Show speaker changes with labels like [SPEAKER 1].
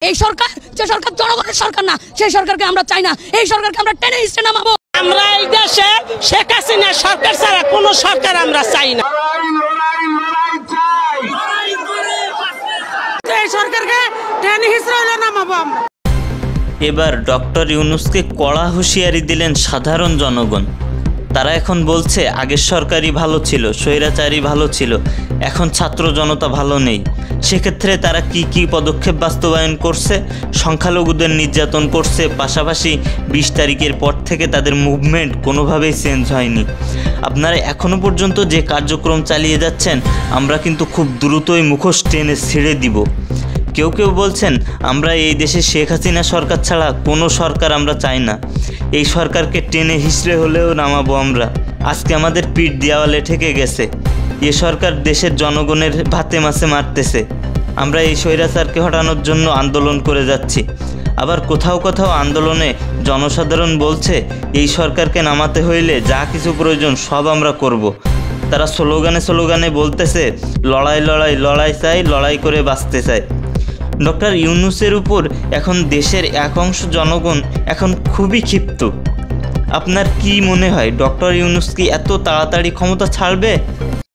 [SPEAKER 1] এই সরকার যে সরকার জনগণের সরকার না, সেই সরকারকে আমরা চাই না। এই সরকারকে আমরা টেনে হিস্টে নামাবো।
[SPEAKER 2] আমরা এই দেশে শেখ হাসিনা সরকার ছাড়া কোনো সরকার আমরা চাই না। এই সরকারকে টেনে হিস্টে নামাবো আমরা।
[SPEAKER 3] এবার ডক্টর ইউনূসকে কড়া হুঁশিয়ারি দিলেন সাধারণ জনগণ। তারা এখন বলছে আগের সরকারই ভালো ছিল, স্বৈরাচারী ভালো ছিল, এখন ছাত্র জনতা ভালো নেই। সেক্ষেত্রে তারা কি পদক্ষেপ বাস্তবায়ন করছে? সংখ্যালঘুদের নির্যাতন করছে, পাশাপাশি 20 তারিখের পর থেকে তাদের মুভমেন্ট কোনোভাবেই চেঞ্জ হয়নি। আপনারা এখনও পর্যন্ত যে কার্যক্রম চালিয়ে যাচ্ছেন, আমরা কিন্তু খুব দ্রুতই মুখোশ টেনে ছেড়ে দিব। কেউ কেউ বলছেন আমরা এই দেশে শেখ হাসিনা সরকার ছাড়া কোনো সরকার আমরা চাই না, এই সরকারকে টেনে হিঁচড়ে হলেও নামাবো আমরা। আজকে আমাদের পিঠ দেওয়ালে ঠেকে গেছে, এ সরকার দেশের জনগণের ভাতে মাছে মারতেছে। আমরা এই স্বৈরাচারকে হটানোর জন্য আন্দোলন করে যাচ্ছি। আবার কোথাও কোথাও আন্দোলনে জনসাধারণ বলছে এই সরকারকে নামাতে হইলে যা কিছু প্রয়োজন সব আমরা করব। তারা স্লোগানে বলতেছে লড়াই লড়াই লড়াই চাই, লড়াই করে বাঁচতে চাই। ডক্টর ইউনূসের উপর এখন দেশের এক অংশ জনগণ এখন খুবই ক্ষিপ্ত। আপনার কি মনে হয় ডক্টর ইউনূস কি এত তাড়াতাড়ি ক্ষমতা ছাড়বে?